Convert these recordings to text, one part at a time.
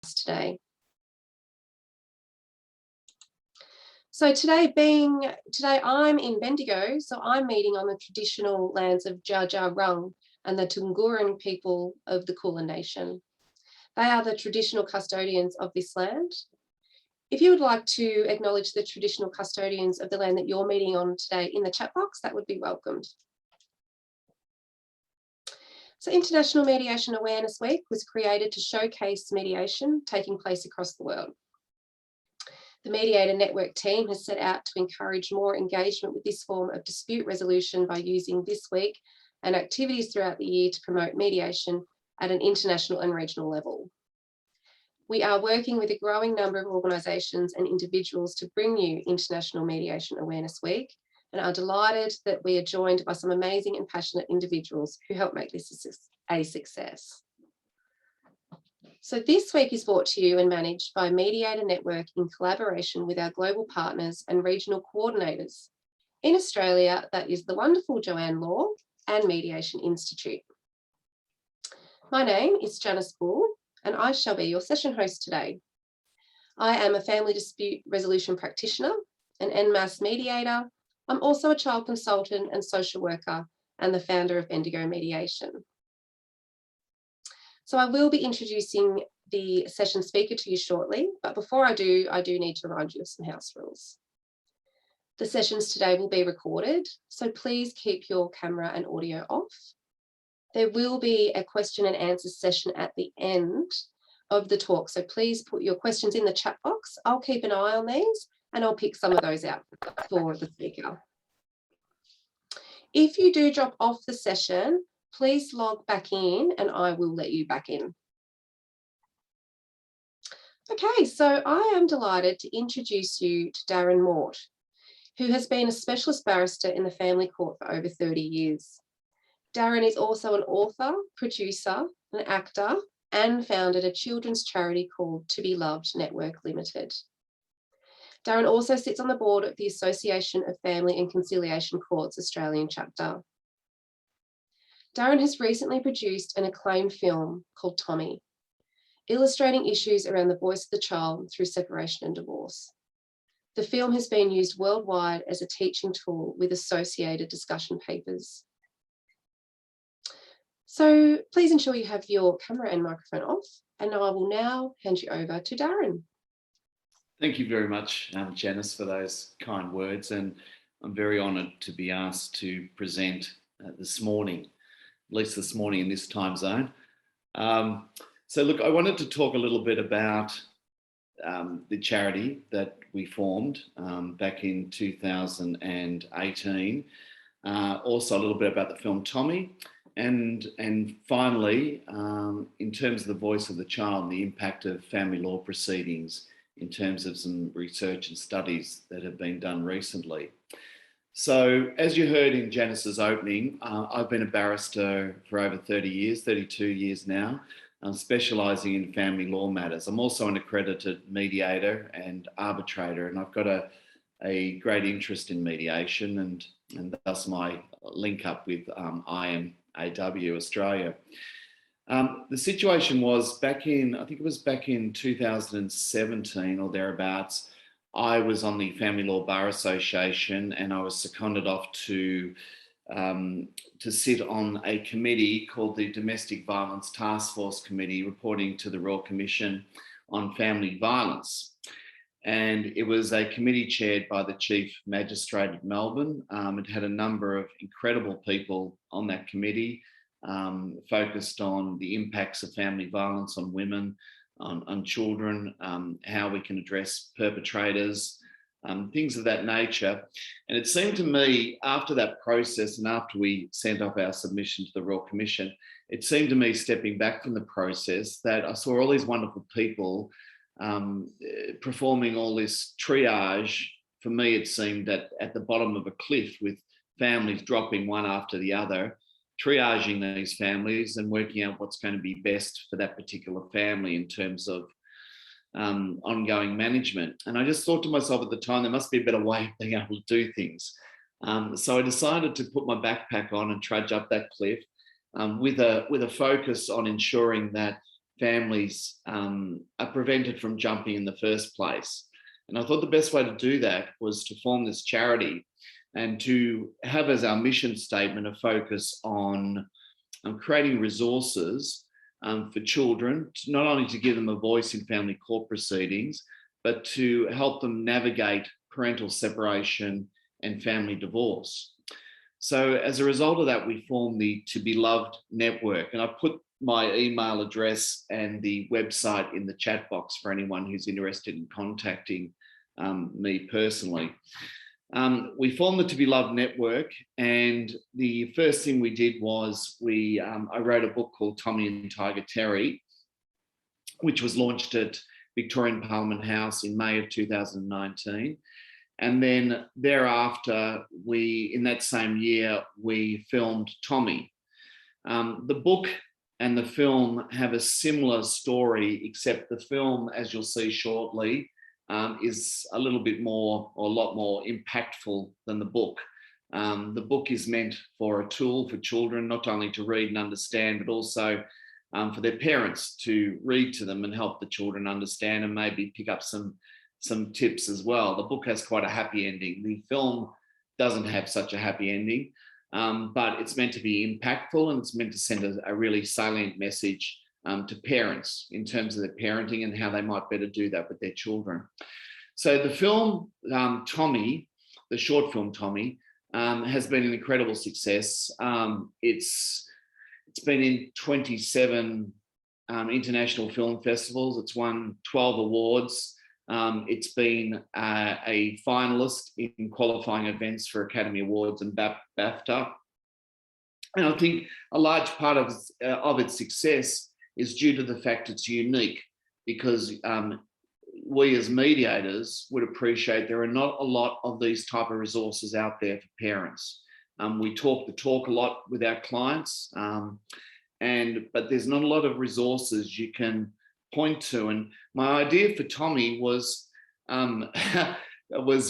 today. So today I'm in Bendigo, so I'm meeting on the traditional lands of Dja Dja Wurrung and the Tunguran people of the Kulin Nation. They are the traditional custodians of this land. If you would like to acknowledge the traditional custodians of the land that you're meeting on today in the chat box, that would be welcomed. So International Mediation Awareness Week was created to showcase mediation taking place across the world. The Mediator Network team has set out to encourage more engagement with this form of dispute resolution by using this week and activities throughout the year to promote mediation at an international and regional level. We are working with a growing number of organisations and individuals to bring you International Mediation Awareness Week, and are delighted that we are joined by some amazing and passionate individuals who help make this a success. So this week is brought to you and managed by Mediator Network in collaboration with our global partners and regional coordinators. In Australia, that is the wonderful Joanne Law and Mediation Institute. My name is Janice Bull, and I shall be your session host today. I am a family dispute resolution practitioner, an en masse mediator. I'm also a child consultant and social worker and the founder of Bendigo Mediation. So I will be introducing the session speaker to you shortly, but before I do need to remind you of some house rules. The sessions today will be recorded, so please keep your camera and audio off. There will be a question and answer session at the end of the talk, so please put your questions in the chat box. I'll keep an eye on these and I'll pick some of those out for the speaker. If you do drop off the session, please log back in and I will let you back in. Okay, so I am delighted to introduce you to Darren Mort, who has been a specialist barrister in the family court for over 30 years. Darren is also an author, producer, an actor, and founded a children's charity called To Be Loved Network Limited. Darren also sits on the board of the Association of Family and Conciliation Courts Australian chapter. Darren has recently produced an acclaimed film called Tommy, illustrating issues around the voice of the child through separation and divorce. The film has been used worldwide as a teaching tool with associated discussion papers. So please ensure you have your camera and microphone off, and I will now hand you over to Darren. Thank you very much, Janice, for those kind words, and I'm very honoured to be asked to present this morning, at least this morning in this time zone. So look, I wanted to talk a little bit about the charity that we formed back in 2018, also a little bit about the film Tommy, and finally, in terms of the voice of the child and the impact of family law proceedings in terms of some research and studies that have been done recently. So as you heard in Janice's opening, I've been a barrister for over 30 years, 32 years now, specialising in family law matters. I'm also an accredited mediator and arbitrator, and I've got a great interest in mediation and thus my link up with IMAW Australia. The situation was I think it was back in 2017 or thereabouts. I was on the Family Law Bar Association and I was seconded off to sit on a committee called the Domestic Violence Task Force Committee, reporting to the Royal Commission on Family Violence. And it was a committee chaired by the Chief Magistrate of Melbourne. It had a number of incredible people on that committee, focused on the impacts of family violence on women, on children, how we can address perpetrators, things of that nature. And it seemed to me after that process and after we sent off our submission to the Royal Commission, it seemed to me stepping back from the process that I saw all these wonderful people performing all this triage. For me, it seemed that at the bottom of a cliff with families dropping one after the other, triaging these families and working out what's going to be best for that particular family in terms of ongoing management. And I just thought to myself at the time, there must be a better way of being able to do things. So I decided to put my backpack on and trudge up that cliff with a focus on ensuring that families are prevented from jumping in the first place. And I thought the best way to do that was to form this charity and to have as our mission statement a focus on creating resources for children, not only to give them a voice in family court proceedings, but to help them navigate parental separation and family divorce. So as a result of that, we formed the To Be Loved network, and I put my email address and the website in the chat box for anyone who's interested in contacting me personally. We formed the To Be Loved network, and the first thing we did was I wrote a book called Tommy and Tiger Terry, which was launched at Victorian Parliament House in May of 2019. And then thereafter, in that same year, we filmed Tommy. The book and the film have a similar story, except the film, as you'll see shortly, is a little bit more, or a lot more impactful than the book. The book is meant for a tool for children, not only to read and understand, but also for their parents to read to them and help the children understand and maybe pick up some tips as well. The book has quite a happy ending. The film doesn't have such a happy ending, but it's meant to be impactful, and it's meant to send a really salient message to parents in terms of their parenting and how they might better do that with their children. So the film Tommy, the short film Tommy, has been an incredible success. It's been in 27 international film festivals. It's won 12 awards. It's been a finalist in qualifying events for Academy Awards and BAFTA. And I think a large part of its success is due to the fact it's unique, because we as mediators would appreciate there are not a lot of these type of resources out there for parents. We talk the talk a lot with our clients, but there's not a lot of resources you can point to. And my idea for Tommy was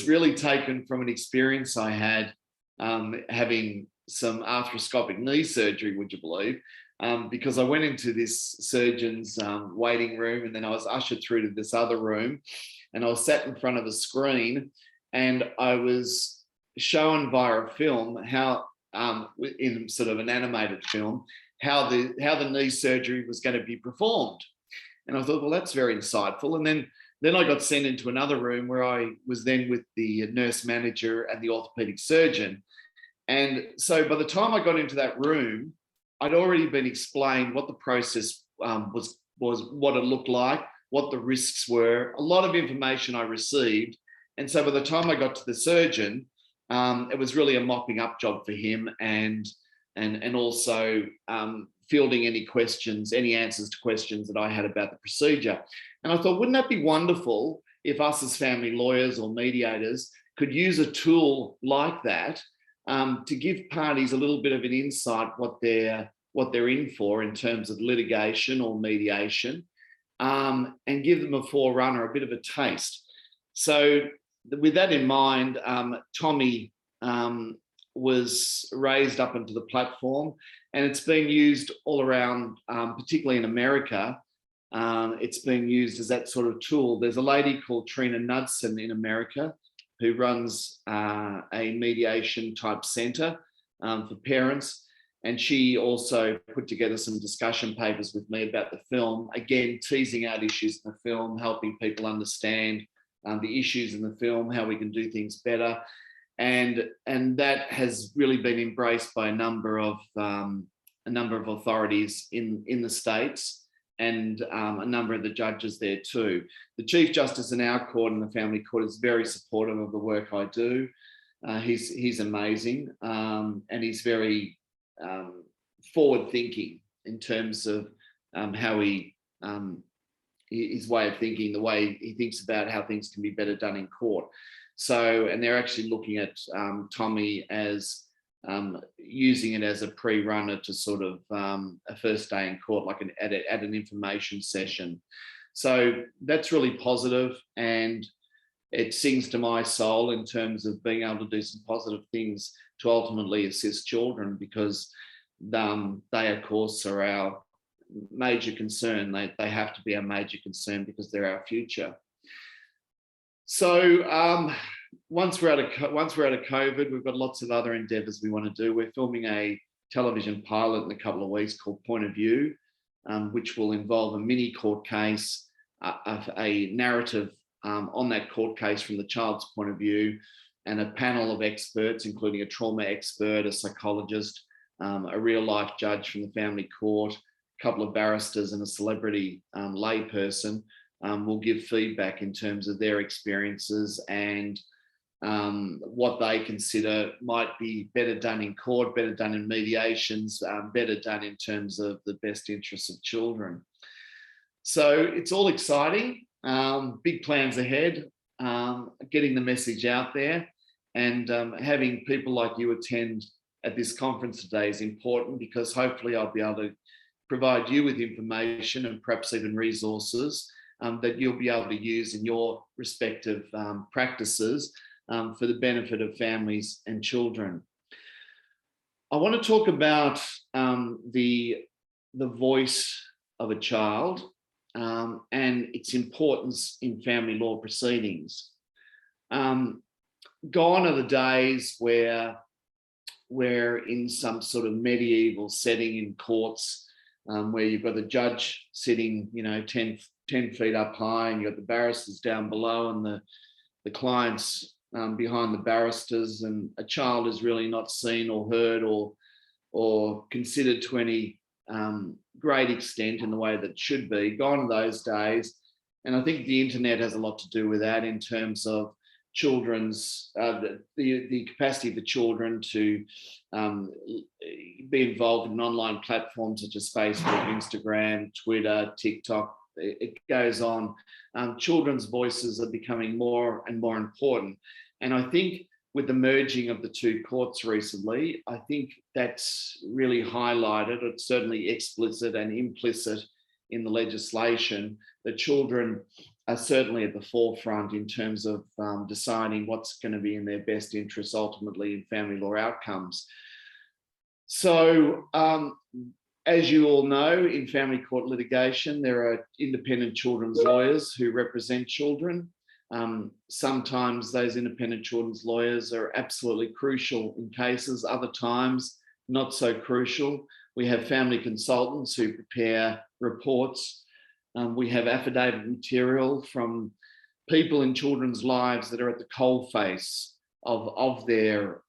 really taken from an experience I had having some arthroscopic knee surgery, would you believe? Because I went into this surgeon's waiting room, and then I was ushered through to this other room, and I was sat in front of a screen, and I was shown via a film how, in sort of an animated film, how the knee surgery was going to be performed. And I thought, well, that's very insightful. And then I got sent into another room where I was then with the nurse manager and the orthopedic surgeon. And so by the time I got into that room, I'd already been explained what the process was, what it looked like, what the risks were, a lot of information I received. And so by the time I got to the surgeon, it was really a mopping up job for him, and also fielding any questions, any answers to questions that I had about the procedure. And I thought, wouldn't that be wonderful if us as family lawyers or mediators could use a tool like that to give parties a little bit of an insight what they're in for in terms of litigation or mediation, and give them a forerunner, a bit of a taste. So with that in mind, Tommy was raised up into the platform, and it's been used all around, particularly in America. It's been used as that sort of tool. There's a lady called Trina Knudsen in America who runs a mediation type center for parents. And she also put together some discussion papers with me about the film, again, teasing out issues in the film, helping people understand the issues in the film, how we can do things better. And that has really been embraced by a number of authorities in the States, and a number of the judges there too. The Chief Justice in our court and the family court is very supportive of the work I do. He's amazing, and he's very forward thinking in terms of how his way of thinking, the way he thinks about how things can be better done in court. So, and they're actually looking at Tommy as using it as a pre-runner to sort of a first day in court, like at an information session. So that's really positive, and it sings to my soul in terms of being able to do some positive things to ultimately assist children, because they, of course, are major concern. They have to be our major concern because they're our future. So once we're out of COVID, we've got lots of other endeavours we want to do. We're filming a television pilot in a couple of weeks called Point of View, which will involve a mini court case, a narrative on that court case from the child's point of view, and a panel of experts, including a trauma expert, a psychologist, a real life judge from the family court, a couple of barristers and a celebrity layperson will give feedback in terms of their experiences and what they consider might be better done in court, better done in mediations, better done in terms of the best interests of children. So it's all exciting, big plans ahead, getting the message out there, and having people like you attend at this conference today is important, because hopefully I'll be able to provide you with information and perhaps even resources that you'll be able to use in your respective practices for the benefit of families and children. I want to talk about the voice of a child and its importance in family law proceedings. Gone are the days where we're in some sort of medieval setting in courts, where you've got the judge sitting, 10 feet up high, and you've got the barristers down below and the clients behind the barristers, and a child is really not seen or heard or considered to any great extent in the way that should be. Gone are those days. And I think the internet has a lot to do with that in terms of children's, the capacity for children to be involved in online platforms such as Facebook, Instagram, Twitter, TikTok. It goes on. Children's voices are becoming more and more important. And I think with the merging of the two courts recently, I think that's really highlighted. It's certainly explicit and implicit in the legislation that children are certainly at the forefront in terms of deciding what's going to be in their best interests ultimately in family law outcomes. So, as you all know, in family court litigation, there are independent children's lawyers who represent children. Sometimes those independent children's lawyers are absolutely crucial in cases, other times not so crucial. We have family consultants who prepare reports. We have affidavit material from people in children's lives that are at the coalface of their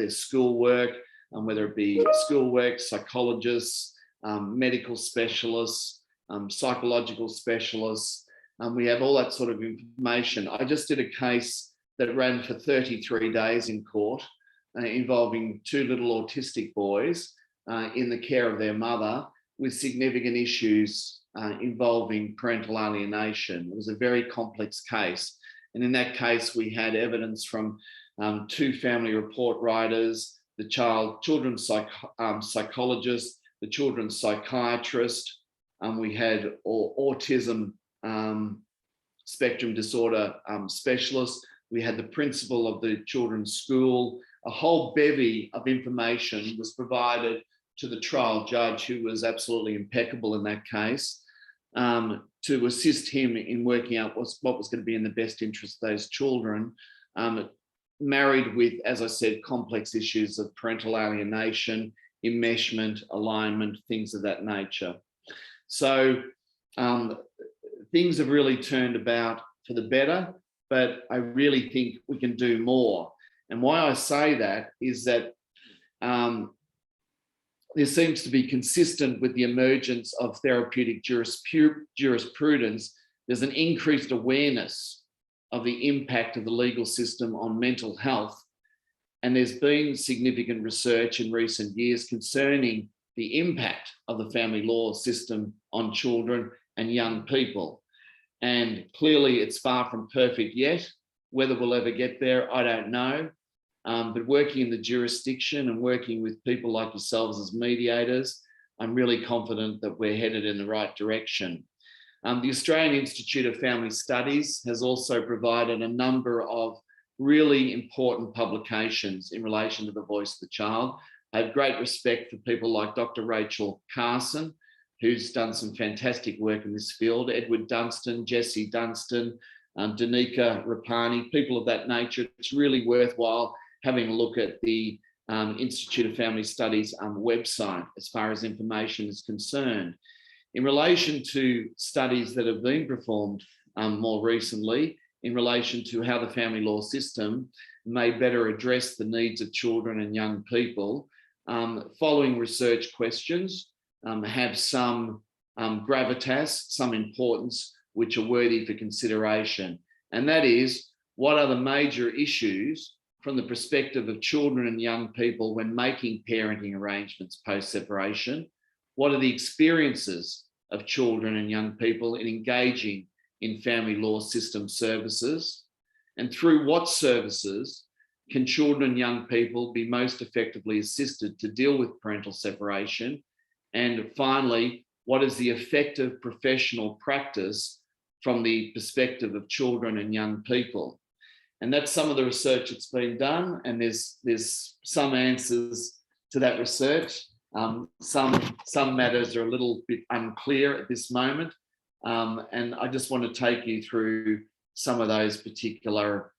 schoolwork, whether it be schoolwork, psychologists, medical specialists, psychological specialists. We have all that sort of information. I just did a case that ran for 33 days in court involving two little autistic boys in the care of their mother with significant issues involving parental alienation. It was a very complex case. And in that case, we had evidence from two family report writers, the children's psychologist, the children's psychiatrist. We had autism spectrum disorder specialist. We had the principal of the children's school. A whole bevy of information was provided to the trial judge, who was absolutely impeccable in that case, to assist him in working out what was going to be in the best interest of those children, married with, as I said, complex issues of parental alienation, enmeshment, alignment, things of that nature. So things have really turned about for the better, but I really think we can do more. And why I say that is that there seems to be consistent with the emergence of therapeutic jurisprudence. There's an increased awareness of the impact of the legal system on mental health. And there's been significant research in recent years concerning the impact of the family law system on children and young people. And clearly it's far from perfect yet. Whether we'll ever get there, I don't know. But working in the jurisdiction and working with people like yourselves as mediators, I'm really confident that we're headed in the right direction. The Australian Institute of Family Studies has also provided a number of really important publications in relation to the voice of the child. I have great respect for people like Dr. Rachel Carson, who's done some fantastic work in this field, Edward Dunstan, Jessie Dunstan, Danica Rapani, people of that nature. It's really worthwhile having a look at the Institute of Family Studies website as far as information is concerned. In relation to studies that have been performed more recently, in relation to how the family law system may better address the needs of children and young people, following research questions have some gravitas, some importance, which are worthy for consideration. And that is, what are the major issues from the perspective of children and young people when making parenting arrangements post-separation? What are the experiences of children and young people in engaging in family law system services? And through what services can children and young people be most effectively assisted to deal with parental separation? And finally, what is the effective professional practice from the perspective of children and young people? And that's some of the research that's been done, and there's some answers to that research. Some matters are a little bit unclear at this moment, and I just want to take you through some of that particular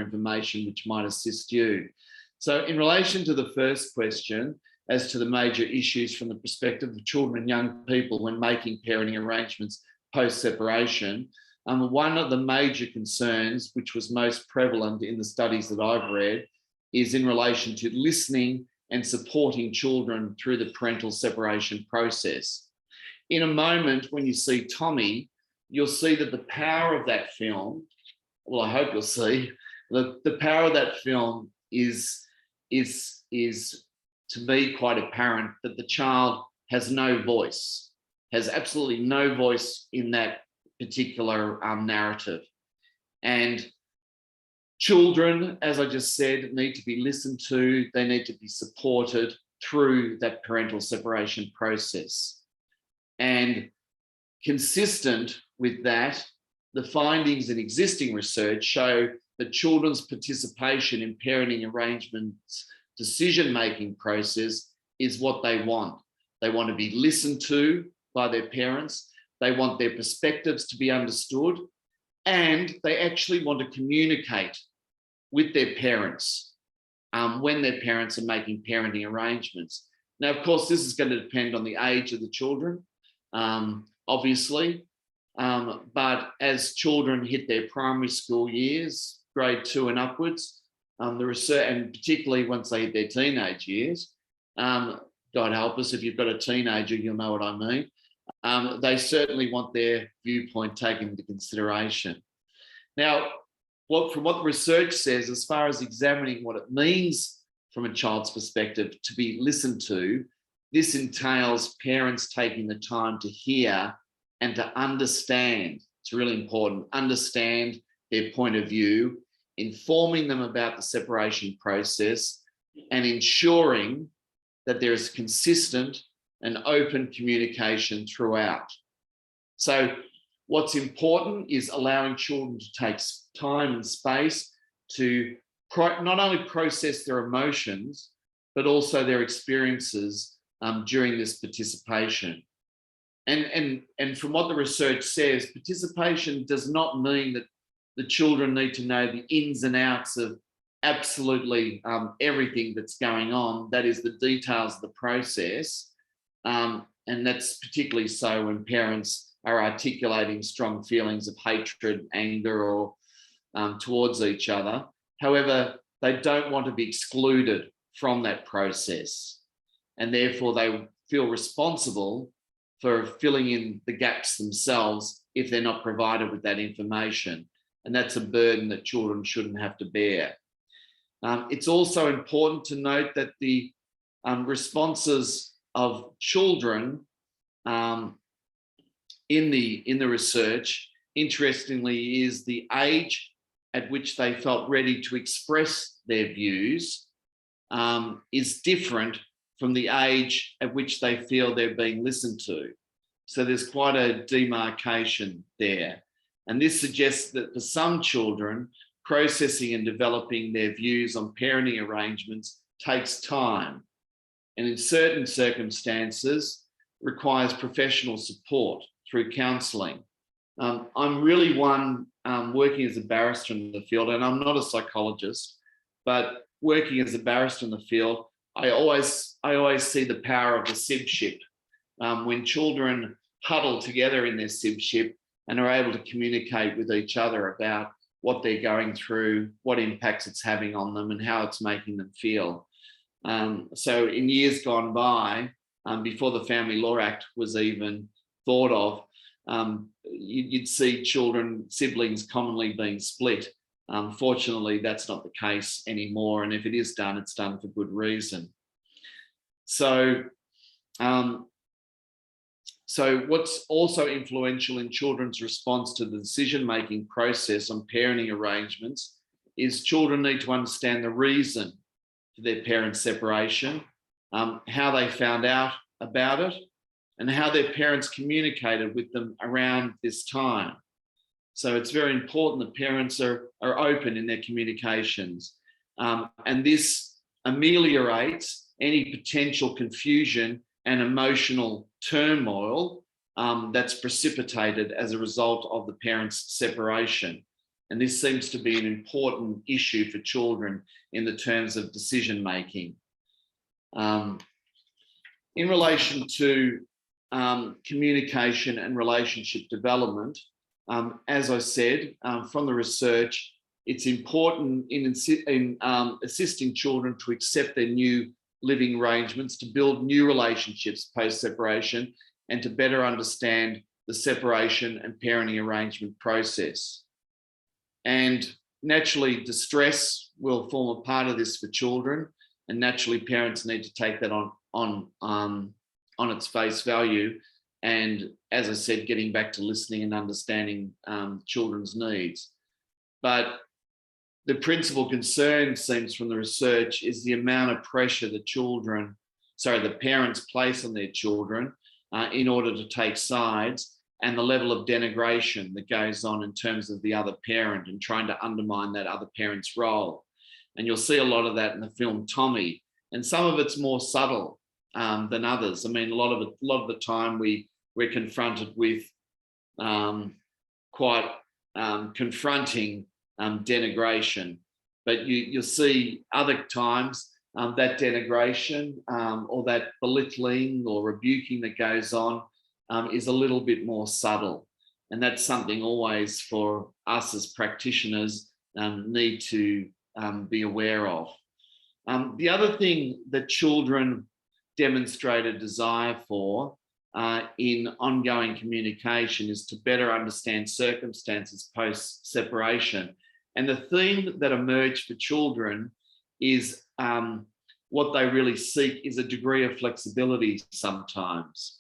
information which might assist you. So, in relation to the first question, as to the major issues from the perspective of children and young people when making parenting arrangements post-separation, one of the major concerns, which was most prevalent in the studies that I've read, is in relation to listening and supporting children through the parental separation process. In a moment, when you see Tommy, you'll see that the power of that film, well, I hope you'll see, the power of that film is to me quite apparent, that the child has no voice, has absolutely no voice in that particular narrative. And children, as I just said, need to be listened to. They need to be supported through that parental separation process. And consistent with that, the findings in existing research show that children's participation in parenting arrangements decision-making process is what they want. They want to be listened to by their parents. They want their perspectives to be understood, and they actually want to communicate with their parents when their parents are making parenting arrangements. Now, of course, this is going to depend on the age of the children, obviously, but as children hit their primary school years, grade 2 and upwards, the research, and particularly once they hit their teenage years, God help us, if you've got a teenager, you'll know what I mean. They certainly want their viewpoint taken into consideration. Now, from what the research says, as far as examining what it means from a child's perspective to be listened to, this entails parents taking the time to hear and to understand. It's really important, understand their point of view, informing them about the separation process, and ensuring that there is consistent and open communication throughout. So what's important is allowing children to take time and space to not only process their emotions, but also their experiences during this participation. And from what the research says, participation does not mean that the children need to know the ins and outs of absolutely everything that's going on. That is the details of the process. And that's particularly so when parents are articulating strong feelings of hatred, anger, or towards each other. However, they don't want to be excluded from that process. And therefore they feel responsible for filling in the gaps themselves if they're not provided with that information. And that's a burden that children shouldn't have to bear. It's also important to note that the responses of children in the research, interestingly, is the age at which they felt ready to express their views is different from the age at which they feel they're being listened to. So there's quite a demarcation there. And this suggests that for some children, processing and developing their views on parenting arrangements takes time. And in certain circumstances, requires professional support through counselling. I'm really one working as a barrister in the field, and I'm not a psychologist, but working as a barrister in the field, I always see the power of the sibship. When children huddle together in their sibship and are able to communicate with each other about what they're going through, what impacts it's having on them, and how it's making them feel. So in years gone by, before the Family Law Act was even thought of, you'd see children, siblings commonly being split. Fortunately, that's not the case anymore. And if it is done, it's done for good reason. So what's also influential in children's response to the decision-making process on parenting arrangements is children need to understand the reason for their parents' separation, how they found out about it, and how their parents communicated with them around this time. So it's very important that parents are open in their communications. And this ameliorates any potential confusion and emotional turmoil that's precipitated as a result of the parents' separation. And this seems to be an important issue for children in the terms of decision making. In relation to communication and relationship development, as I said, from the research, it's important in assisting children to accept their new living arrangements, to build new relationships post-separation, and to better understand the separation and parenting arrangement process. And naturally, distress will form a part of this for children, and naturally, parents need to take that on its face value. And as I said, getting back to listening and understanding children's needs. But the principal concern, seems from the research, is the amount of pressure the parents place on their children in order to take sides, and the level of denigration that goes on in terms of the other parent and trying to undermine that other parent's role. And you'll see a lot of that in the film Tommy, and some of it's more subtle than others. I mean, a lot of the time we're confronted with quite confronting denigration, but you'll see other times that denigration or that belittling or rebuking that goes on is a little bit more subtle. And that's something always for us as practitioners need to be aware of. The other thing that children demonstrate a desire for in ongoing communication is to better understand circumstances post-separation. And the theme that emerged for children is what they really seek is a degree of flexibility sometimes.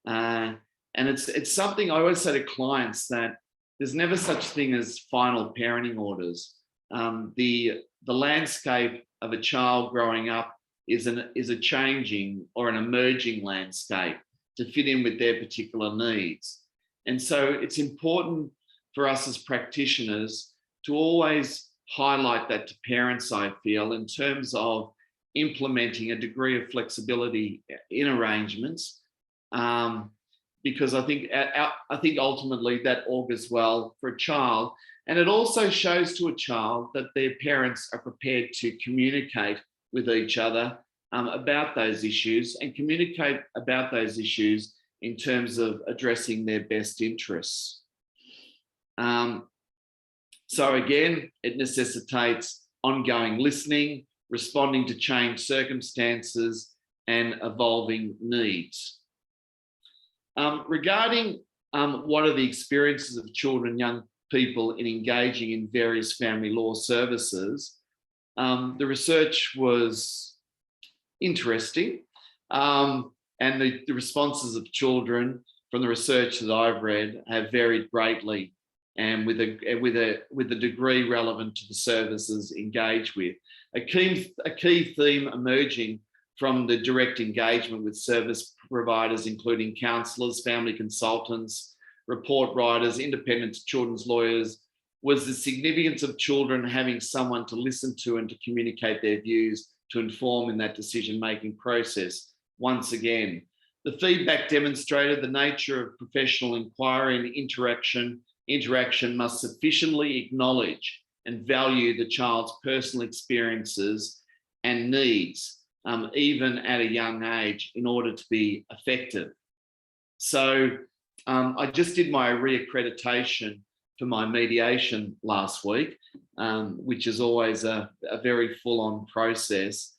And it's something I always say to clients, that there's never such thing as final parenting orders. The landscape of a child growing up is a changing or an emerging landscape to fit in with their particular needs. And so it's important for us as practitioners to always highlight that to parents, I feel, in terms of implementing a degree of flexibility in arrangements, because I think ultimately that augurs well for a child. And it also shows to a child that their parents are prepared to communicate with each other about those issues, and communicate about those issues in terms of addressing their best interests. So again, it necessitates ongoing listening, responding to changed circumstances, and evolving needs. Regarding what are the experiences of children, young people in engaging in various family law services, the research was interesting, and the responses of children from the research that I've read have varied greatly, and with a degree relevant to the services engaged with. A key theme emerging from the direct engagement with service providers, including counsellors, family consultants, report writers, independent children's lawyers, was the significance of children having someone to listen to and to communicate their views, to inform in that decision-making process. Once again, The feedback demonstrated the nature of professional inquiry and interaction must sufficiently acknowledge and value the child's personal experiences and needs, even at a young age, in order to be effective. So I just did my reaccreditation for my mediation last week, which is always a very full-on process.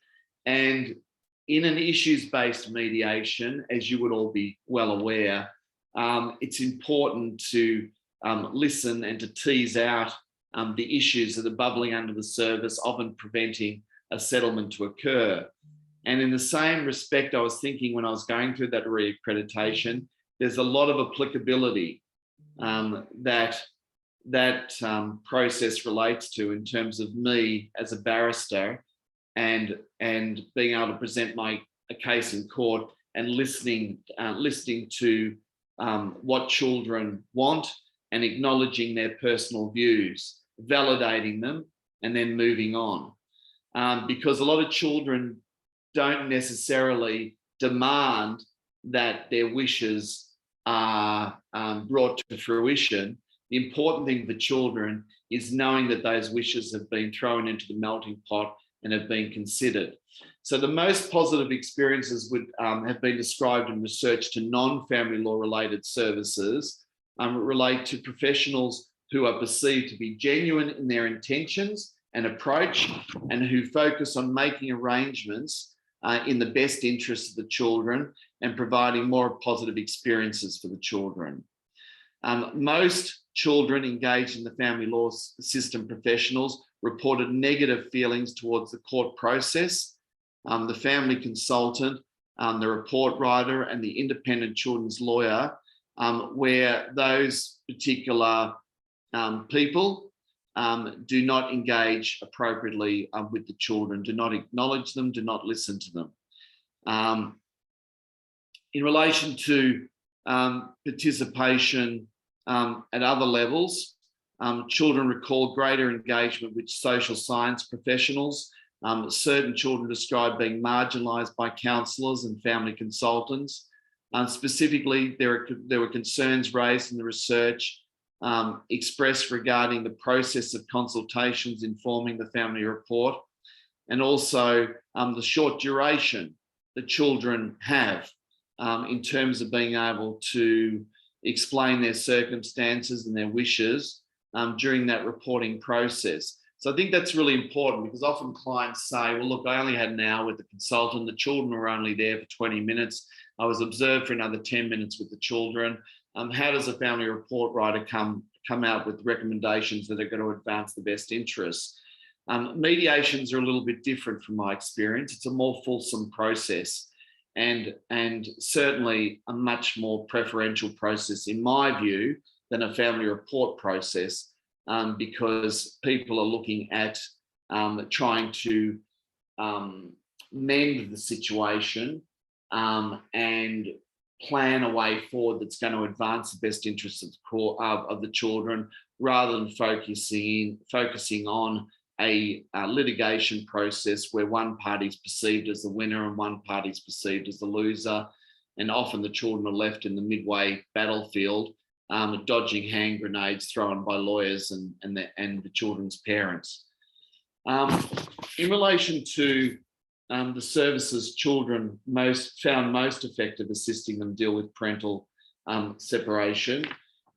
And in an issues-based mediation, as you would all be well aware, it's important to listen and to tease out the issues that are bubbling under the surface, often preventing a settlement to occur. And in the same respect, I was thinking when I was going through that reaccreditation, there's a lot of applicability that process relates to in terms of me as a barrister and being able to present a case in court and listening to what children want and acknowledging their personal views, validating them, and then moving on. Because a lot of children don't necessarily demand that their wishes are brought to fruition. The important thing for children is knowing that those wishes have been thrown into the melting pot and have been considered. So the most positive experiences would have been described in research to non-family law related services relate to professionals who are perceived to be genuine in their intentions and approach, and who focus on making arrangements in the best interest of the children and providing more positive experiences for the children. Most children engaged in the family law system professionals reported negative feelings towards the court process, the family consultant, the report writer, and the independent children's lawyer, where those particular people do not engage appropriately with the children, do not acknowledge them, do not listen to them. In relation to participation at other levels, children recall greater engagement with social science professionals. Certain children described being marginalised by counsellors and family consultants. Specifically, there were concerns raised in the research expressed regarding the process of consultations informing the family report, and also the short duration that children have in terms of being able to explain their circumstances and their wishes during that reporting process. So I think that's really important, because often clients say, well, look, I only had an hour with the consultant, the children were only there for 20 minutes, I was observed for another 10 minutes with the children. How does a family report writer come out with recommendations that are going to advance the best interests? Mediations are a little bit different from my experience. It's a more fulsome process, and certainly a much more preferential process, in my view, than a family report process, because people are looking at trying to mend the situation and plan a way forward that's going to advance the best interests of the children, rather than focusing on a litigation process where one party is perceived as the winner and one party is perceived as the loser. And often the children are left in the midway battlefield, dodging hand grenades thrown by lawyers and the children's parents. In relation to the services children found most effective assisting them deal with parental separation,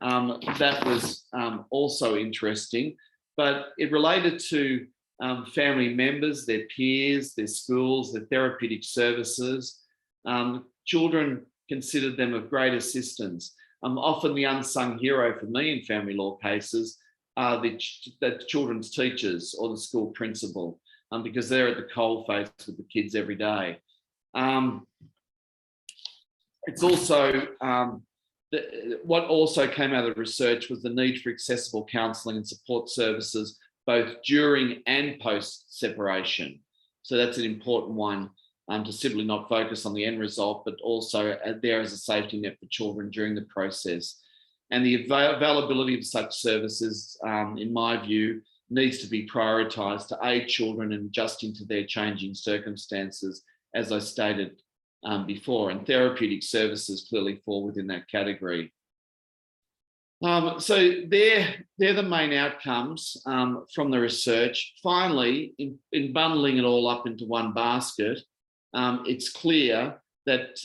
that was also interesting, but it related to family members, their peers, their schools, their therapeutic services. Children considered them of great assistance. Often the unsung hero for me in family law cases are the children's teachers or the school principal, because they're at the coalface with the kids every day. It's also, what also came out of the research was the need for accessible counselling and support services, both during and post-separation. So that's an important one, to simply not focus on the end result, but also there as a safety net for children during the process. And the availability of such services, in my view, needs to be prioritised to aid children in adjusting to their changing circumstances, as I stated before, and therapeutic services clearly fall within that category. So they're the main outcomes from the research. Finally, in bundling it all up into one basket, it's clear that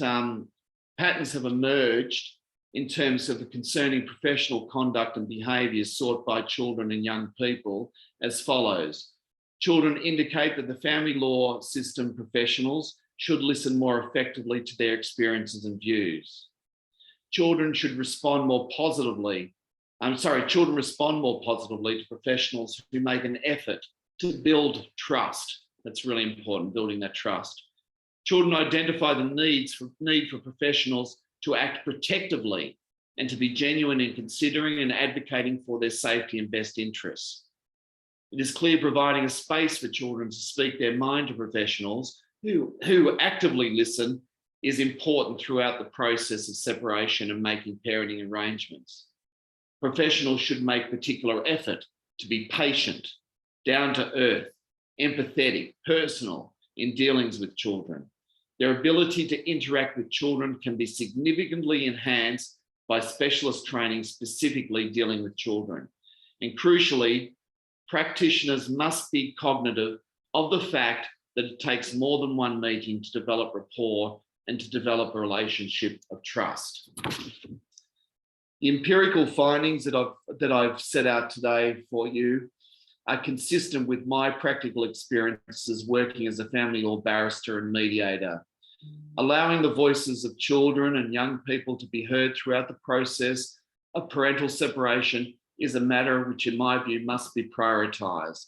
patterns have emerged in terms of the concerning professional conduct and behaviours sought by children and young people as follows. Children indicate that the family law system professionals should listen more effectively to their experiences and views. Children respond more positively to professionals who make an effort to build trust. That's really important, building that trust. Children identify the need for professionals to act protectively and to be genuine in considering and advocating for their safety and best interests. It is clear providing a space for children to speak their mind to professionals who actively listen is important throughout the process of separation and making parenting arrangements. Professionals should make particular effort to be patient, down to earth, empathetic, personal in dealings with children. Their ability to interact with children can be significantly enhanced by specialist training specifically dealing with children. And crucially, practitioners must be cognitive of the fact that it takes more than one meeting to develop rapport and to develop a relationship of trust. The empirical findings that I've set out today for you are consistent with my practical experiences working as a family law barrister and mediator. Allowing the voices of children and young people to be heard throughout the process of parental separation is a matter which, in my view, must be prioritised.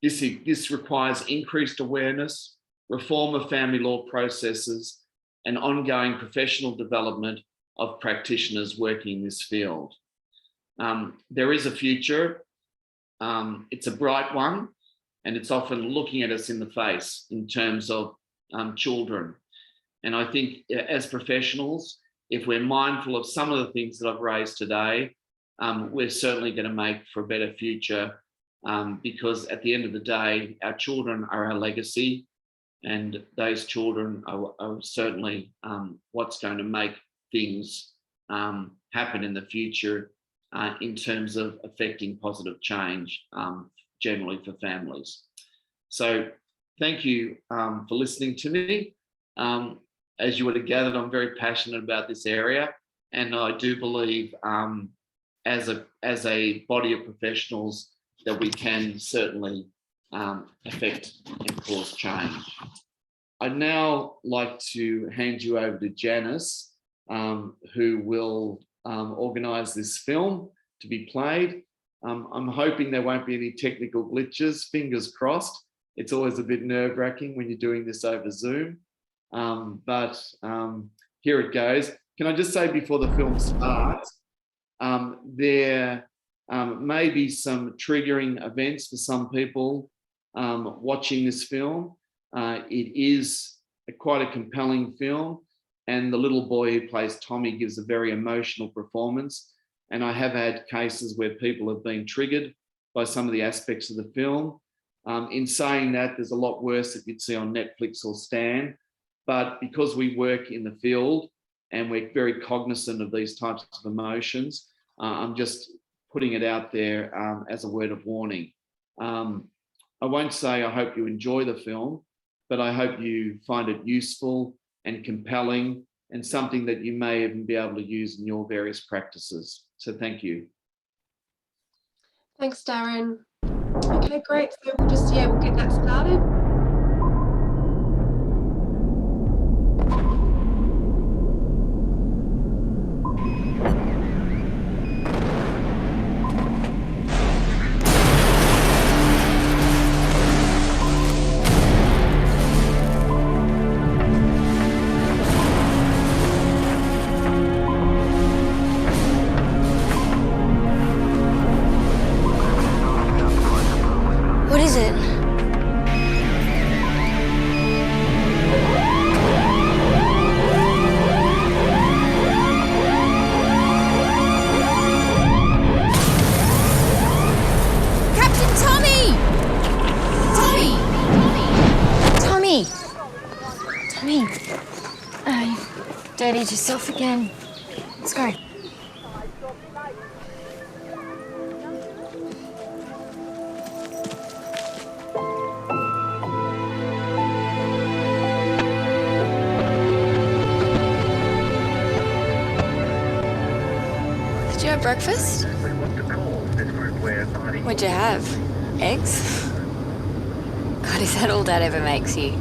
This requires increased awareness, reform of family law processes, and ongoing professional development of practitioners working in this field. There is a future. It's a bright one, and it's often looking at us in the face in terms of children. And I think as professionals, if we're mindful of some of the things that I've raised today, we're certainly going to make for a better future, because at the end of the day, our children are our legacy, and those children are certainly what's going to make things happen in the future in terms of affecting positive change generally for families. So thank you for listening to me. As you would have gathered, I'm very passionate about this area, and I do believe as a body of professionals that we can certainly affect and cause change. I'd now like to hand you over to Janice, who will organise this film to be played. I'm hoping there won't be any technical glitches, fingers crossed. It's always a bit nerve-wracking when you're doing this over Zoom. But here it goes. Can I just say before the film starts, there may be some triggering events for some people watching this film. It is quite a compelling film, and the little boy who plays Tommy gives a very emotional performance. And I have had cases where people have been triggered by some of the aspects of the film. In saying that, there's a lot worse that you'd see on Netflix or Stan. But because we work in the field and we're very cognizant of these types of emotions, I'm just putting it out there as a word of warning. I won't say I hope you enjoy the film, but I hope you find it useful and compelling and something that you may even be able to use in your various practices. So thank you. Thanks, Darren. Okay, great. So we'll get that started. What is it? Captain Tommy! Tommy! Tommy! Tommy! dirtied yourself again. Let's go. Did you have breakfast? What'd you have? Eggs? God, is that all Dad ever makes you?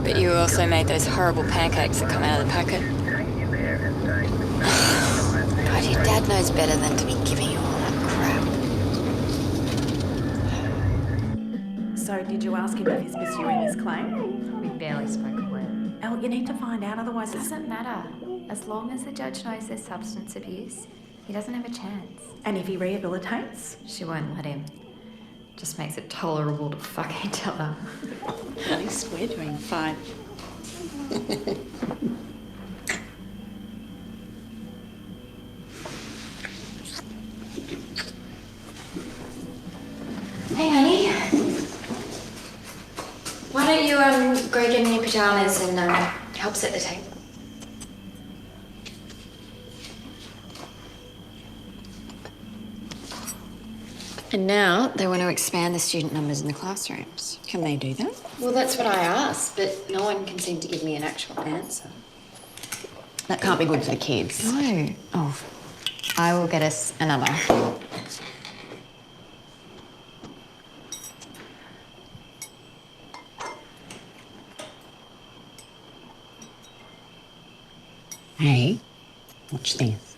But you also made those horrible pancakes that come out of the packet. God, your dad knows better than to be giving you all that crap. So did you ask him if he's pursuing this claim? We barely spoke a word. Elle, you need to find out, otherwise It doesn't matter. As long as the judge knows there's substance abuse, he doesn't have a chance. And if he rehabilitates? She won't let him. Just makes it tolerable to fuck each other. At least we're doing fine. Hey, honey. Why don't you go get in your pajamas and help set the table? And now they want to expand the student numbers in the classrooms. Can they do that? Well, that's what I asked, but no one can seem to give me an actual answer. That can't be good for the kids. No. Oh, I will get us another. Hey, watch this.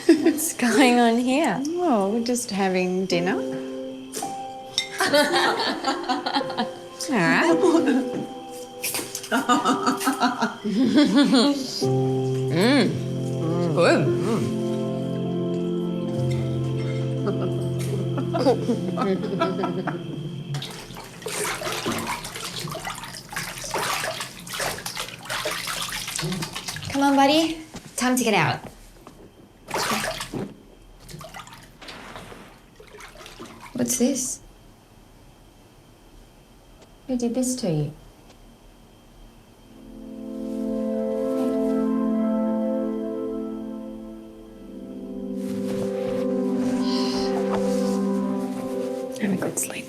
What's going on here? Oh, we're just having dinner. All right. Come on, buddy. Time to get out. What's this? Who did this to you? Have a good sleep.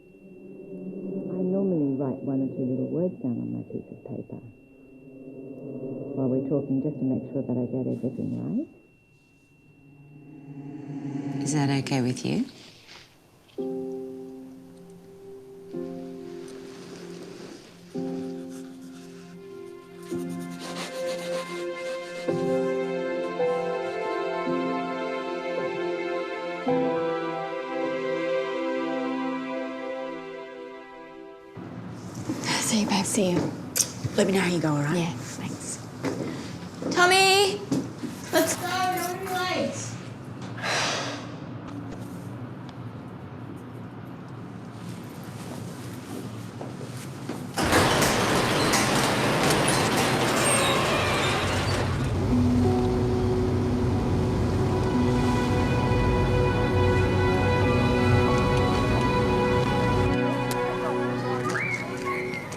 I normally write one or two little words down on my piece of paper while we're talking, just to make sure that I get everything right. Is that okay with you? See you, babe. See you. Let me know how you go, all right? Yeah, thanks. Tommy! Let's go. Don't be late.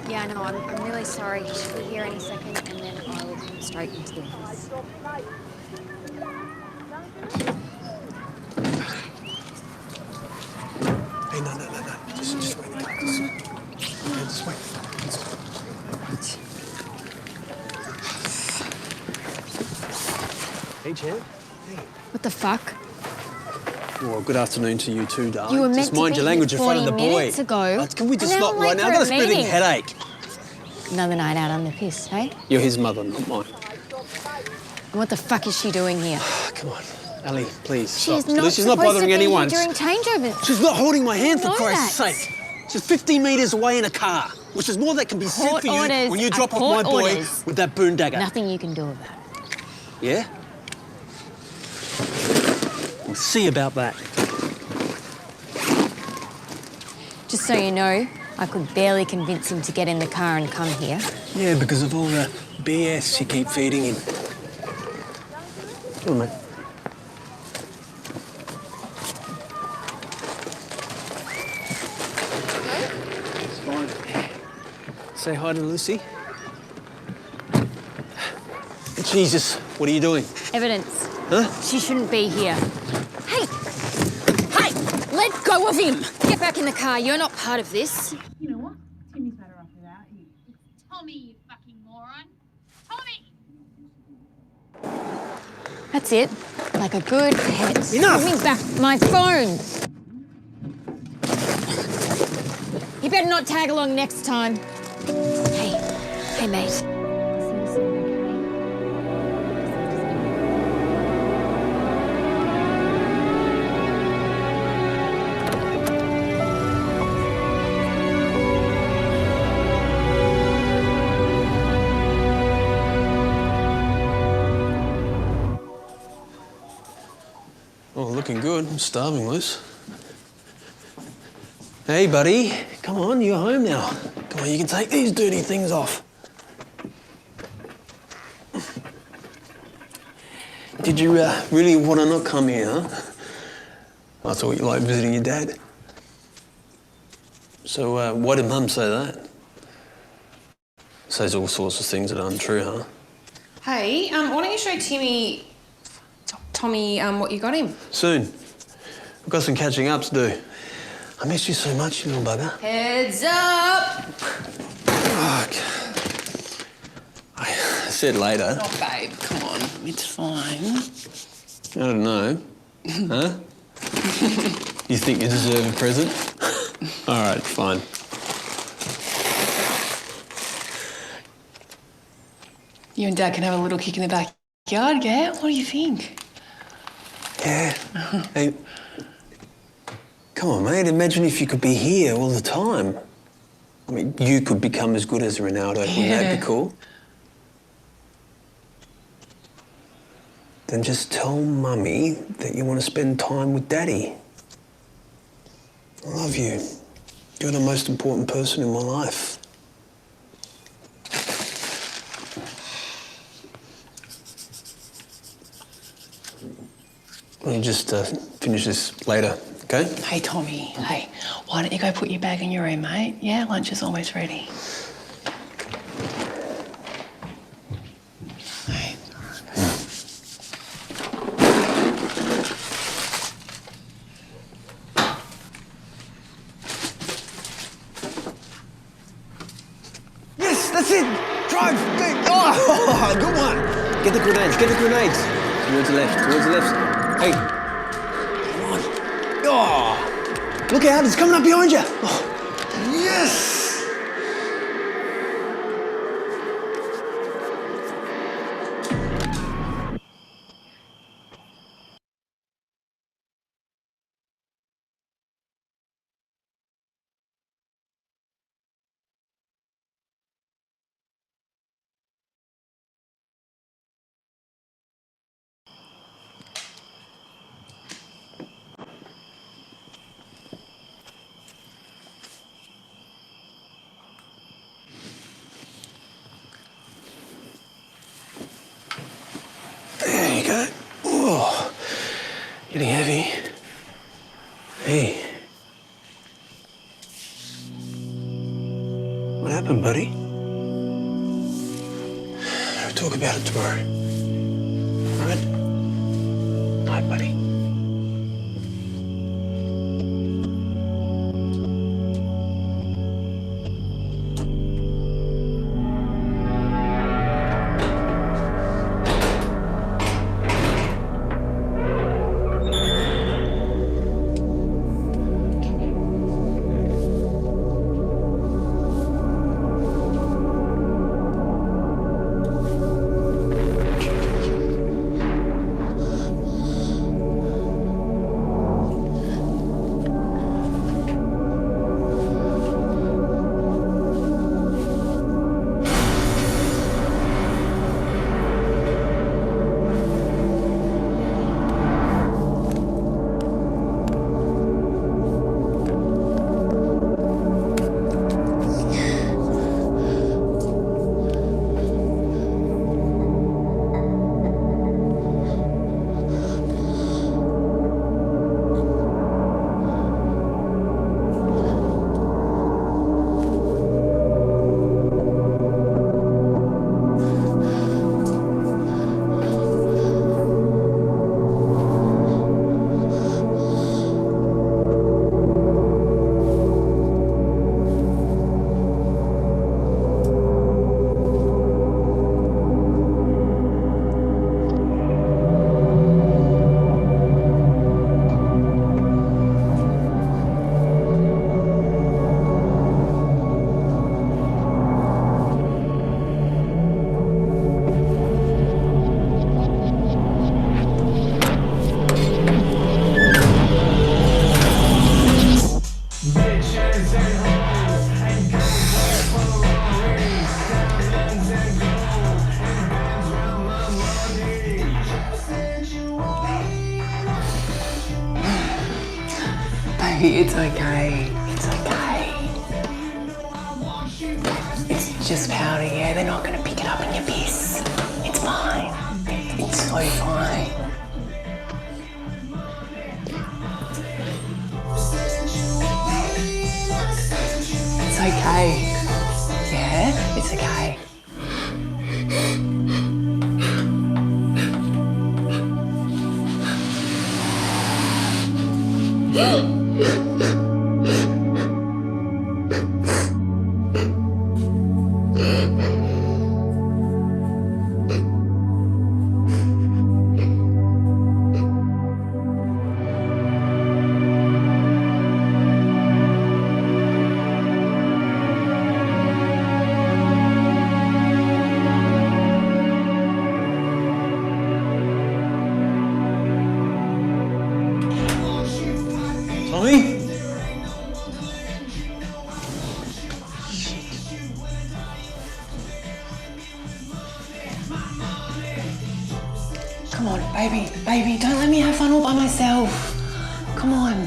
Yeah, I know. I'm really sorry. She'll be here any second, and then I will come straight into the office. Hey, no. Just wait. Just wait. Hey, Jan. What the fuck? Well, good afternoon to you too, darling. You were meant just to mind be your language in here front of the 40 boy. minutes ago, Can we just and now not I'm right late now? for I've got a a splitting meeting. headache. Another night out on the piss, hey? You're his mother, not mine. And what the fuck is she doing here? Come on, Ali, please She's stop. not She's not supposed to bothering be anyone. here during changeover. She's not holding my hand, for know Christ's that. sake. She's 15 metres away in a car. Which there's more that can be said Court for you orders when you are drop off court my boy orders. with that boondagger. Nothing you can do about it. Yeah? We'll see about that. Just so you know, I could barely convince him to get in the car and come here. Yeah, because of all the BS you keep feeding him. Come on, mate. Say hi to Lucy. Jesus, what are you doing? Evidence. Huh? She shouldn't be here. Hey! Hey! Let go of him! Get back in the car. You're not part of this. You know what? Timmy's better off without you. It's Tommy, you fucking moron. Tommy! That's it. Like a good pet. Enough! Give me back my phone! You better not tag along next time. Hey, mate. Oh, looking good. I'm starving, Luce. Hey, buddy. Come on, you're home now. Come on, you can take these dirty things off. Did you really want to not come here, huh? I thought you liked visiting your dad. So, why did Mum say that? Says all sorts of things that are untrue, huh? Hey, why don't you show Tommy what you got him? Soon. I've got some catching up to do. I miss you so much, you little bugger. Heads up! Fuck. I said later. Oh, babe, come on. It's fine. I don't know. Huh? You think you deserve a present? All right, fine. You and Dad can have a little kick in the backyard, yeah? What do you think? Yeah. Hey, come on, mate. Imagine if you could be here all the time. I mean, you could become as good as Ronaldo. Wouldn't that be cool? Then just tell Mummy that you want to spend time with Daddy. I love you. You're the most important person in my life. We'll just finish this later, okay? Hey, Tommy, hey, why don't you go put your bag in your room, mate? Yeah, lunch is almost ready. Hey. Yes, that's it! Drive! Oh, good one! Get the grenades, get the grenades! Towards the left. Hey. Come on. Oh! Look out, it's coming up behind you! Oh. Yes! There you go. Oh, getting heavy. Hey. What happened, buddy? We'll talk about it tomorrow. All right? Night, buddy. baby, it's okay. It's okay. It's just powder, yeah? They're not going to pick it up in your piss. It's fine. It's so fine. It's okay. Yeah? It's okay. Tommy? Come on, baby, don't let me have fun all by myself. Come on.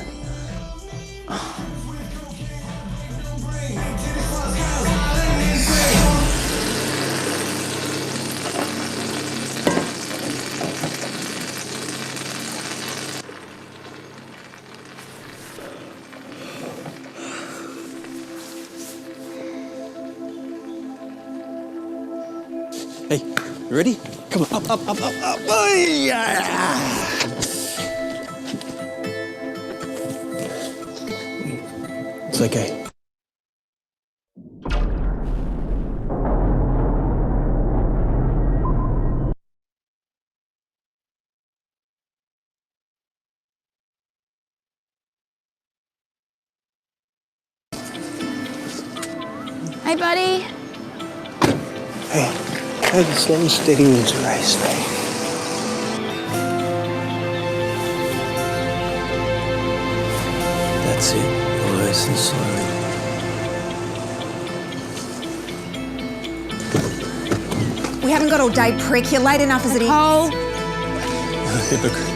Hey, you ready? Come on, up. Oh, yeah. It's okay. Hey, buddy. Hey, take it slow and steady wins a race, mate. That's it, nice and slowly. We haven't got all day, prick. You're late enough as it is. Hypocrite.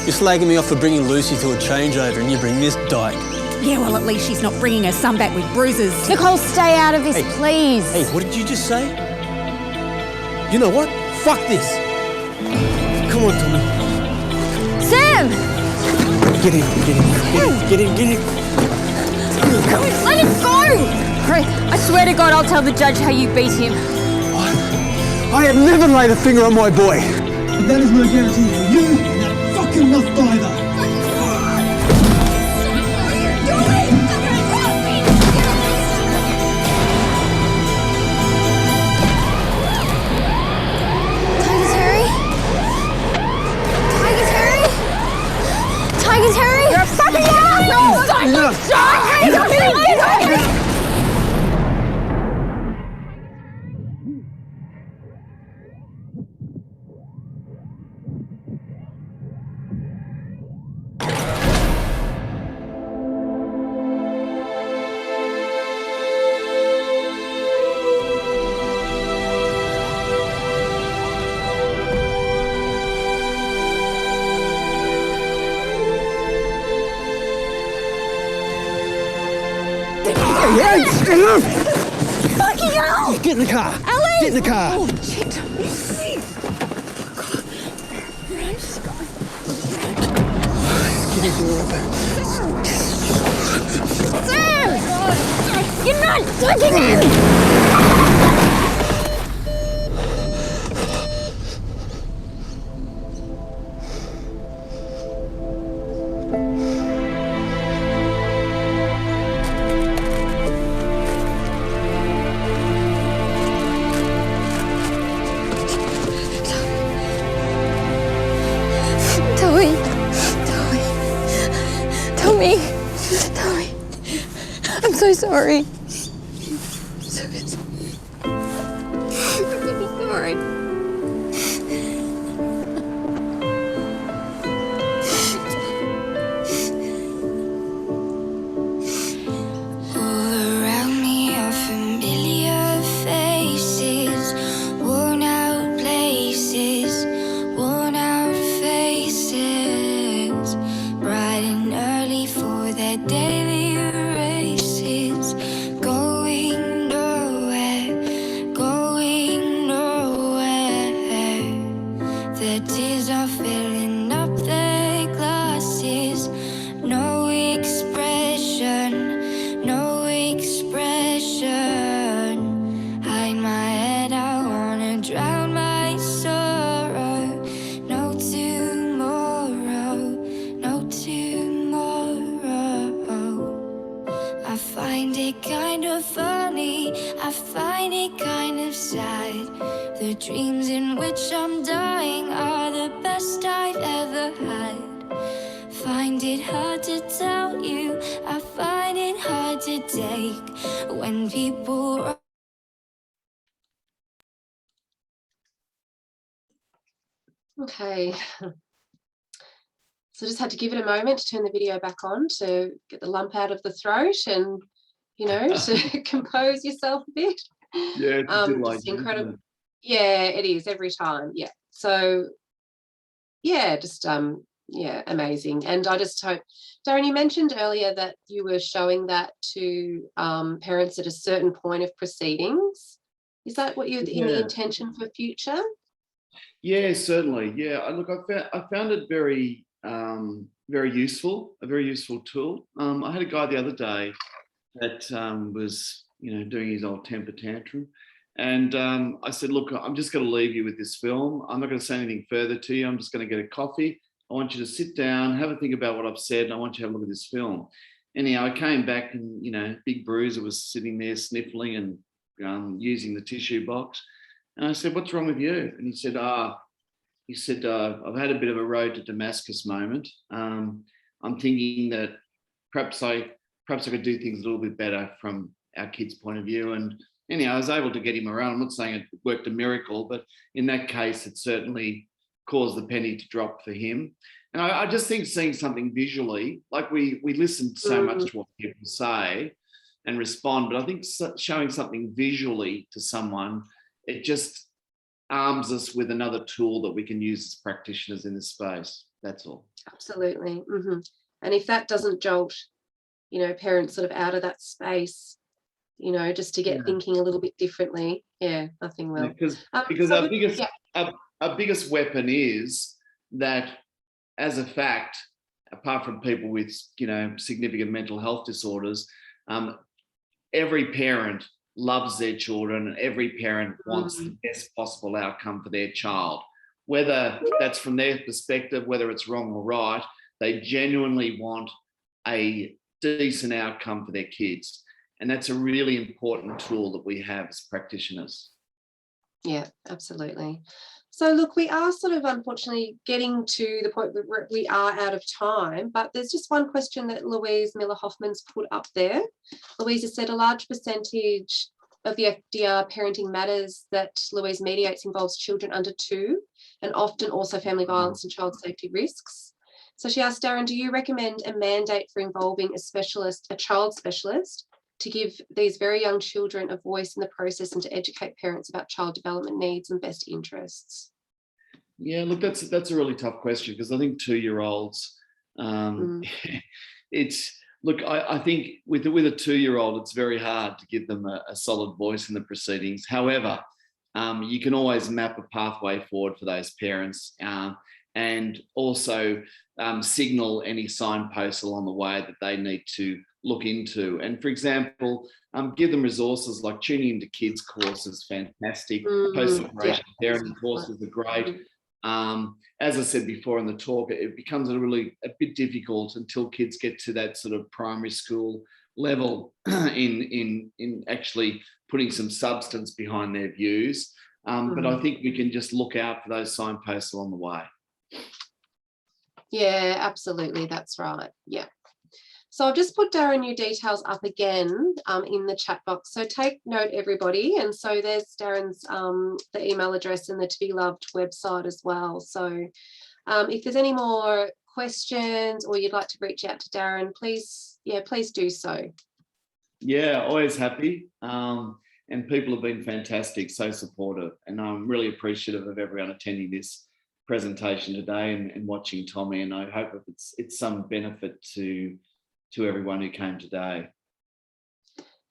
You're slagging me off for bringing Lucy to a changeover and you bring this dyke. Yeah, well, at least she's not bringing her son back with bruises. Nicole, stay out of this, please. Hey, what did you just say? You know what? Fuck this. Come on, Tommy. Sam! Get in. Let him go! I swear to God, I'll tell the judge how you beat him. I have never laid a finger on my boy. But that is no guarantee for you and that fucking left either. Tiger Terry! You're a fucking asshole! Enough! Fucking hell! Get in the car! Ellie! Get in the car! Oh, shit. Get into the river. Sam! You're not touching him! Tommy, I'm so sorry. I'm so sorry. All around me are familiar faces, worn out places, worn out faces, bright and early for their The dreams in which I'm dying are the best I've ever had. Find it hard to tell you, I find it hard to take when people... Okay. So just had to give it a moment to turn the video back on to get the lump out of the throat and, you know, to compose yourself a bit. Yeah, it's a delight, just incredible. Yeah, it is every time. Yeah. So yeah, just yeah, amazing. And I just hope, Darren, you mentioned earlier that you were showing that to parents at a certain point of proceedings. Is that what you're in the intention for future? Yeah, certainly. Yeah, look, I found it very very useful, a very useful tool. I had a guy the other day that was, you know, doing his old temper tantrum. And I said, look, I'm just going to leave you with this film. I'm not going to say anything further to you. I'm just going to get a coffee. I want you to sit down, have a think about what I've said, and I want you to have a look at this film. Anyhow, I came back and, you know, Big Bruiser was sitting there sniffling and using the tissue box. And I said, what's wrong with you? And he said, I've had a bit of a road to Damascus moment. I'm thinking that perhaps I could do things a little bit better from our kids' point of view. And anyhow, I was able to get him around. I'm not saying it worked a miracle, but in that case, it certainly caused the penny to drop for him. And I just think seeing something visually, like we listen so much to what people say and respond, but I think showing something visually to someone, it just arms us with another tool that we can use as practitioners in this space. That's all. Absolutely. And if that doesn't jolt, you know, parents sort of out of that space, you know, just to get thinking a little bit differently, yeah, nothing will. Because so our biggest weapon is that, as a fact, apart from people with, you know, significant mental health disorders, every parent loves their children and every parent wants the best possible outcome for their child. Whether that's from their perspective, whether it's wrong or right, they genuinely want a decent outcome for their kids. And that's a really important tool that we have as practitioners. Yeah, absolutely. So look, we are sort of unfortunately getting to the point where we are out of time, but there's just one question that Louise Miller-Hoffman's put up there. Louise has said a large percentage of the FDR parenting matters that Louise mediates involves children under 2 and often also family violence and child safety risks. So she asked, Darren, do you recommend a mandate for involving a child specialist to give these very young children a voice in the process and to educate parents about child development needs and best interests? Yeah, look, that's a really tough question because I think 2-year-olds, I think with a 2-year-old, it's very hard to give them a solid voice in the proceedings. However, you can always map a pathway forward for those parents and also signal any signposts along the way that they need to look into. And for example, give them resources like tuning into kids courses, fantastic. Post-separation parenting courses are great. As I said before in the talk, it becomes a bit difficult until kids get to that sort of primary school level in actually putting some substance behind their views. But I think we can just look out for those signposts along the way. Yeah, absolutely. That's right. Yeah. So I've just put Darren your details up again in the chat box. So take note, everybody. And so there's Darren's the email address and the To Be Loved website as well. So if there's any more questions or you'd like to reach out to Darren, please do so. Yeah, always happy. And people have been fantastic, so supportive. And I'm really appreciative of everyone attending this presentation today and watching Tommy. And I hope it's some benefit to everyone who came today.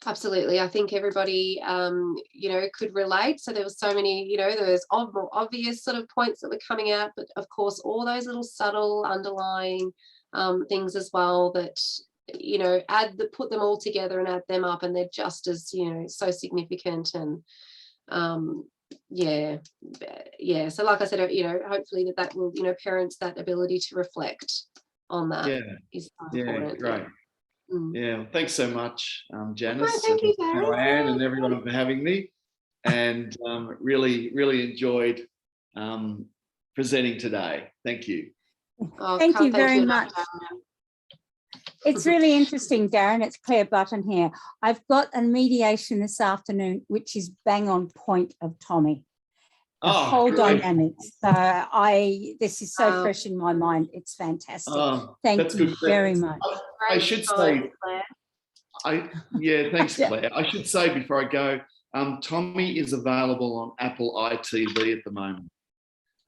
Absolutely. I think everybody, could relate. So there was so many, there was more obvious sort of points that were coming out, but of course, all those little subtle underlying things as well that, put them all together and add them up and they're just as, so significant and, So like I said, hopefully that will, parents that ability to reflect on that is important. Great. Yeah, thanks so much, Janice. Thank you, Darren. And everyone for having me. and really enjoyed presenting today. Thank you. Oh, Thank can't you very enough, much. Darren. It's really interesting, Darren. It's Claire Button here. I've got a mediation this afternoon, which is bang on point of Tommy. The whole great. dynamics. So this is so fresh in my mind. It's fantastic. Thank you very much. I should say, thanks, Claire. I should say before I go, Tommy is available on Apple ITV at the moment.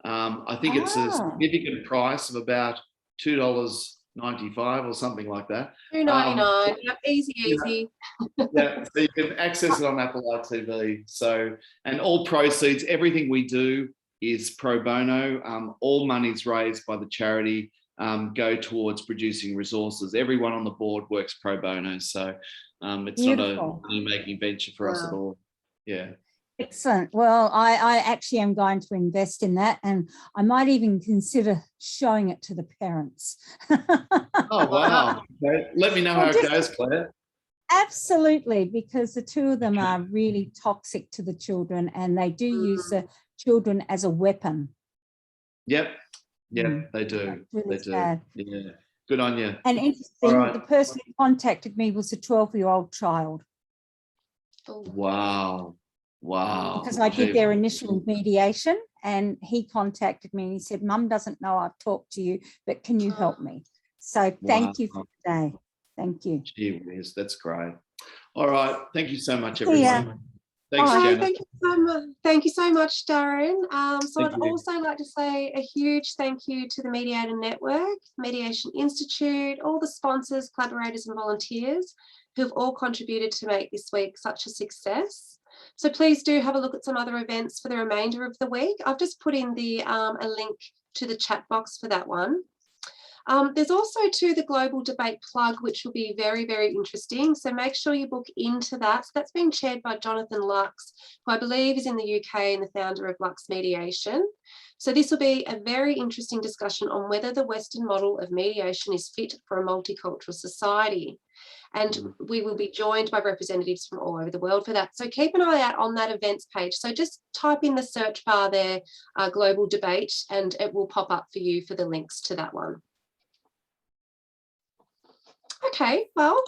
I think it's a significant price of about $2.95 or something like that. $2.99. Easy. Yeah, so you can access it on Apple ITV. So, and all proceeds, everything we do is pro bono. All monies raised by the charity go towards producing resources. Everyone on the board works pro bono, so it's Beautiful. not a money-making venture for us at all. Yeah. Excellent. Well, I actually am going to invest in that, and I might even consider showing it to the parents. Oh, wow. Okay. Let me know how it goes, Claire. Absolutely, because the two of them are really toxic to the children, and they do use the children as a weapon. Yep. Yeah, they do. Really they do. sad. Yeah. Good on you. And interesting, the person who contacted me was a 12-year-old child. Wow. Wow. Because I did their initial mediation, and he contacted me and he said, Mum doesn't know I've talked to you, but can you help me? So thank you for today. Thank you. Gee whiz, that's great. All right. Thank you so much, everyone. Thanks, Jenna. Jenna. Thank you so much. Thank you so much, Darren. So I'd also like to say a huge thank you to the Mediator Network, Mediation Institute, all the sponsors, collaborators and volunteers who've all contributed to make this week such a success. So please do have a look at some other events for the remainder of the week. I've just put in the a link to the chat box for that one. There's also the global debate plug, which will be very, very interesting. So make sure you book into that. So that's being chaired by Jonathan Lux, who I believe is in the UK and the founder of Lux Mediation. So this will be a very interesting discussion on whether the Western model of mediation is fit for a multicultural society. And we will be joined by representatives from all over the world for that. So keep an eye out on that events page. So just type in the search bar there, global debate, and it will pop up for you for the links to that one. Okay, well,